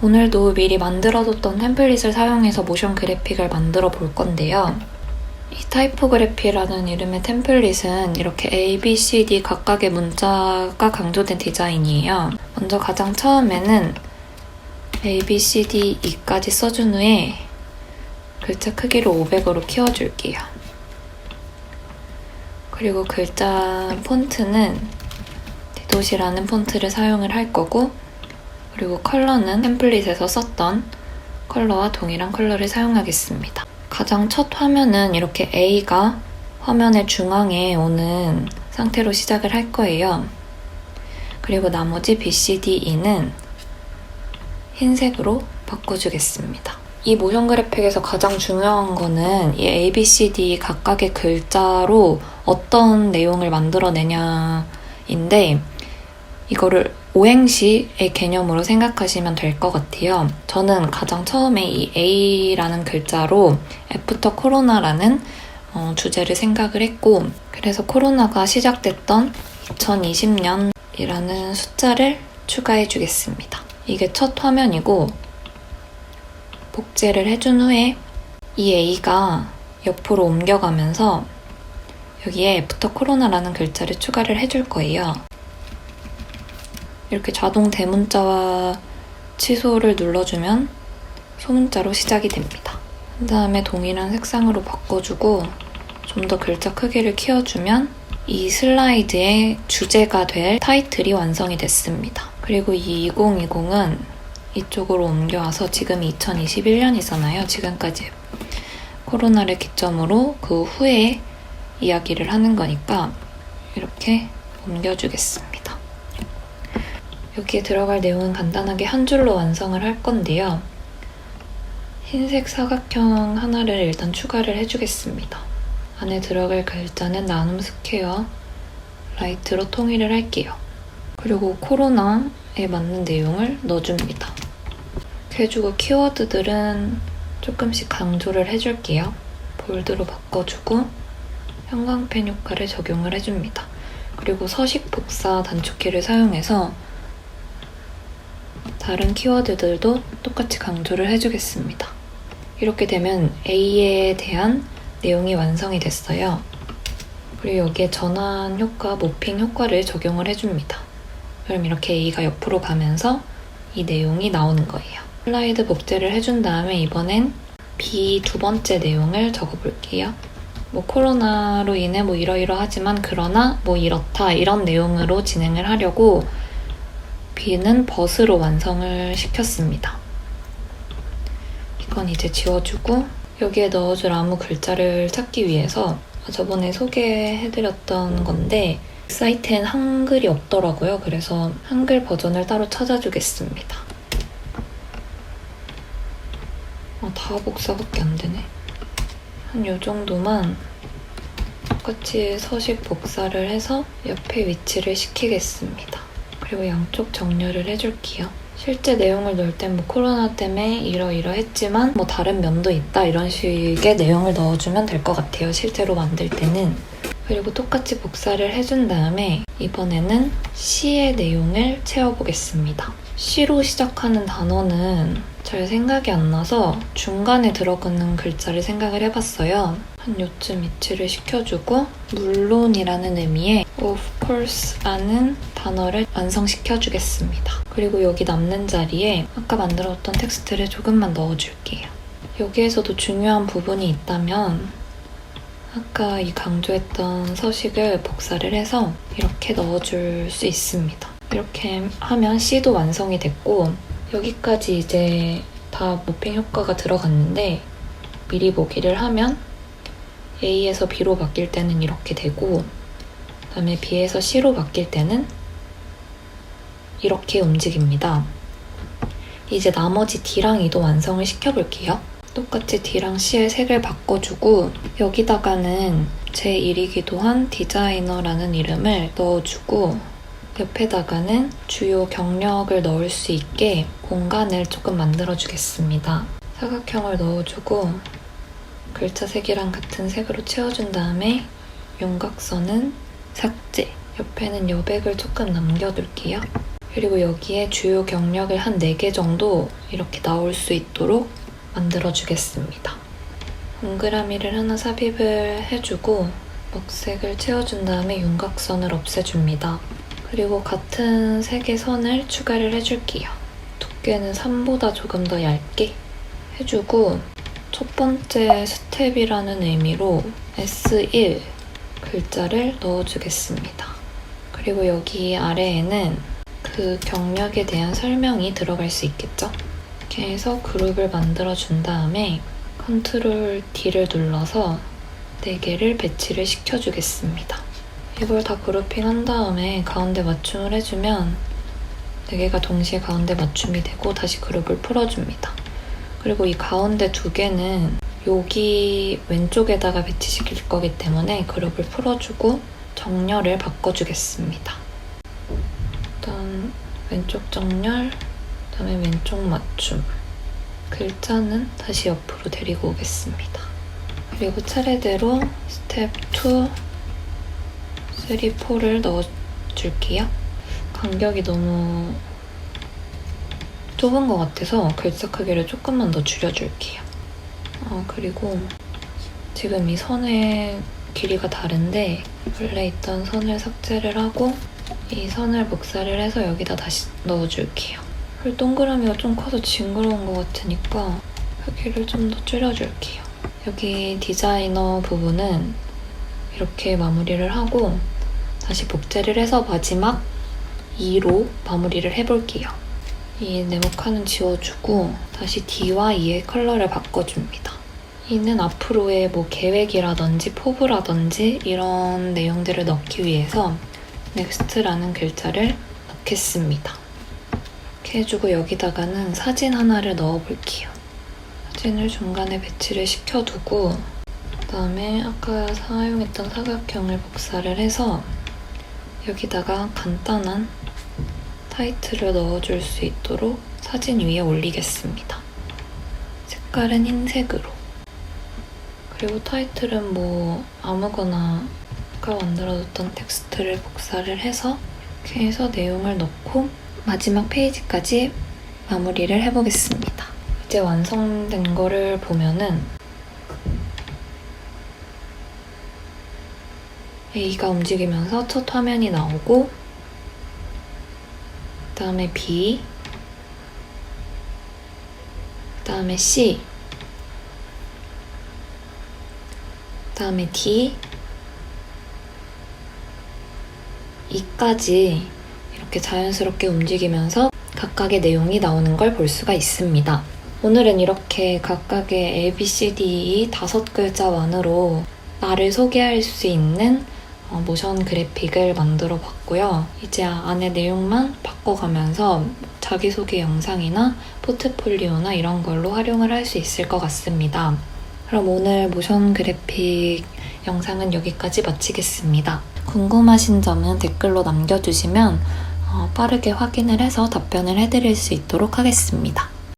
오늘도 미리 만들어뒀던 템플릿을 사용해서 모션 그래픽을 만들어 볼 건데요. 이 타이포그래피라는 이름의 템플릿은 이렇게 A, B, C, D 각각의 문자가 강조된 디자인이에요. 먼저 가장 처음에는 A, B, C, D, E까지 써준 후에 글자 크기를 500으로 키워줄게요. 그리고 글자 폰트는 디도시라는 폰트를 사용을 할 거고, 그리고 컬러는 템플릿에서 썼던 컬러와 동일한 컬러를 사용하겠습니다. 가장 첫 화면은 이렇게 A가 화면의 중앙에 오는 상태로 시작을 할 거예요. 그리고 나머지 B, C, D, E는 흰색으로 바꿔주겠습니다. 이 모션 그래픽에서 가장 중요한 거는 이 A, B, C, D 각각의 글자로 어떤 내용을 만들어내냐인데, 이거를 오행시의 개념으로 생각하시면 될 것 같아요. 저는 가장 처음에 이 A라는 글자로 애프터 코로나라는 주제를 생각을 했고, 그래서 코로나가 시작됐던 2020년이라는 숫자를 추가해 주겠습니다. 이게 첫 화면이고, 복제를 해준 후에 이 A가 옆으로 옮겨가면서 여기에 애프터 코로나라는 글자를 추가를 해줄 거예요. 이렇게 자동 대문자와 취소를 눌러주면 소문자로 시작이 됩니다. 그 다음에 동일한 색상으로 바꿔주고 좀 더 글자 크기를 키워주면 이 슬라이드의 주제가 될 타이틀이 완성이 됐습니다. 그리고 이 2020은 이쪽으로 옮겨와서 지금이 2021년이잖아요. 지금까지 코로나를 기점으로 그 후에 이야기를 하는 거니까 이렇게 옮겨주겠습니다. 여기에 들어갈 내용은 간단하게 한 줄로 완성을 할 건데요. 흰색 사각형 하나를 일단 추가를 해주겠습니다. 안에 들어갈 글자는 나눔 스퀘어 라이트로 통일을 할게요. 그리고 코로나에 맞는 내용을 넣어줍니다. 이렇게 해주고 키워드들은 조금씩 강조를 해줄게요. 볼드로 바꿔주고 형광펜 효과를 적용을 해줍니다. 그리고 서식 복사 단축키를 사용해서 다른 키워드들도 똑같이 강조를 해주겠습니다. 이렇게 되면 A에 대한 내용이 완성이 됐어요. 그리고 여기에 전환 효과, 모핑 효과를 적용을 해줍니다. 그럼 이렇게 A가 옆으로 가면서 이 내용이 나오는 거예요. 슬라이드 복제를 해준 다음에 이번엔 B 두 번째 내용을 적어볼게요. 코로나로 인해 이러이러하지만 그러나 이렇다 이런 내용으로 진행을 하려고 B는 벗으로 완성을 시켰습니다. 이건 이제 지워주고 여기에 넣어줄 아무 글자를 찾기 위해서 저번에 소개해드렸던 건데 사이트엔 한글이 없더라고요. 그래서 한글 버전을 따로 찾아주겠습니다. 다 복사밖에 안 되네. 한 요 정도만 똑같이 서식 복사를 해서 옆에 위치를 시키겠습니다. 그리고 양쪽 정렬을 해줄게요. 실제 내용을 넣을 땐 코로나 때문에 이러이러했지만 다른 면도 있다 이런 식의 내용을 넣어주면 될 것 같아요. 실제로 만들 때는. 그리고 똑같이 복사를 해준 다음에 이번에는 C의 내용을 채워보겠습니다. C로 시작하는 단어는 잘 생각이 안 나서 중간에 들어가는 글자를 생각을 해봤어요. 한 요쯤 위치를 시켜주고 물론이라는 의미의 of course라는 단어를 완성시켜주겠습니다. 그리고 여기 남는 자리에 아까 만들었던 텍스트를 조금만 넣어줄게요. 여기에서도 중요한 부분이 있다면 아까 이 강조했던 서식을 복사를 해서 이렇게 넣어줄 수 있습니다. 이렇게 하면 C도 완성이 됐고 여기까지 이제 다 모핑 효과가 들어갔는데 미리 보기를 하면 A에서 B로 바뀔 때는 이렇게 되고 그다음에 B에서 C로 바뀔 때는 이렇게 움직입니다. 이제 나머지 D랑 E도 완성을 시켜볼게요. 똑같이 D랑 C의 색을 바꿔주고 여기다가는 제 일이기도 한 디자이너라는 이름을 넣어주고 옆에다가는 주요 경력을 넣을 수 있게 공간을 조금 만들어주겠습니다. 사각형을 넣어주고 글자 색이랑 같은 색으로 채워준 다음에 윤곽선은 삭제, 옆에는 여백을 조금 남겨둘게요. 그리고 여기에 주요 경력을 한 4개 정도 이렇게 나올 수 있도록 만들어주겠습니다. 동그라미를 하나 삽입을 해주고 먹색을 채워준 다음에 윤곽선을 없애줍니다. 그리고 같은 색의 선을 추가를 해줄게요. 두께는 3보다 조금 더 얇게 해주고 첫 번째 스텝이라는 의미로 S1 글자를 넣어주겠습니다. 그리고 여기 아래에는 그 경력에 대한 설명이 들어갈 수 있겠죠? 이렇게 해서 그룹을 만들어준 다음에 컨트롤 D를 눌러서 4개를 배치를 시켜주겠습니다. 이걸 다 그룹핑한 다음에 가운데 맞춤을 해주면 4개가 동시에 가운데 맞춤이 되고 다시 그룹을 풀어줍니다. 그리고 이 가운데 2개는 여기 왼쪽에다가 배치시킬 거기 때문에 그룹을 풀어주고 정렬을 바꿔주겠습니다. 일단 왼쪽 정렬, 그다음에 왼쪽 맞춤. 글자는 다시 옆으로 데리고 오겠습니다. 그리고 차례대로 스텝 2, 3, 4를 넣어줄게요. 간격이 너무 좁은 것 같아서 글자 크기를 조금만 더 줄여줄게요. 그리고 지금 이 선의 길이가 다른데 원래 있던 선을 삭제를 하고 이 선을 복사를 해서 여기다 다시 넣어줄게요. 동그라미가 좀 커서 징그러운 것 같으니까 크기를 좀 더 줄여줄게요. 여기 디자이너 부분은 이렇게 마무리를 하고 다시 복제를 해서 마지막 2로 마무리를 해볼게요. 이 네모칸은 지워주고 다시 D와 E의 컬러를 바꿔줍니다. E는 앞으로의 뭐 계획이라든지 포부라든지 이런 내용들을 넣기 위해서 넥스트라는 글자를 넣겠습니다. 이렇게 해주고 여기다가는 사진 하나를 넣어볼게요. 사진을 중간에 배치를 시켜두고 그다음에 아까 사용했던 사각형을 복사를 해서 여기다가 간단한 타이틀을 넣어줄 수 있도록 사진 위에 올리겠습니다. 색깔은 흰색으로. 그리고 타이틀은 뭐 아무거나 아까 만들어뒀던 텍스트를 복사를 해서 이렇게 해서 내용을 넣고 마지막 페이지까지 마무리를 해보겠습니다. 이제 완성된 거를 보면은 A가 움직이면서 첫 화면이 나오고 그 다음에 B 그 다음에 C 그 다음에 D E까지 이렇게 자연스럽게 움직이면서 각각의 내용이 나오는 걸 볼 수가 있습니다. 오늘은 이렇게 각각의 A, B, C, D, E 5글자만으로 나를 소개할 수 있는 모션 그래픽을 만들어 봤고요. 이제 안에 내용만 바꿔가면서 자기소개 영상이나 포트폴리오나 이런 걸로 활용을 할 수 있을 것 같습니다. 그럼 오늘 모션 그래픽 영상은 여기까지 마치겠습니다. 궁금하신 점은 댓글로 남겨주시면 빠르게 확인을 해서 답변을 해드릴 수 있도록 하겠습니다.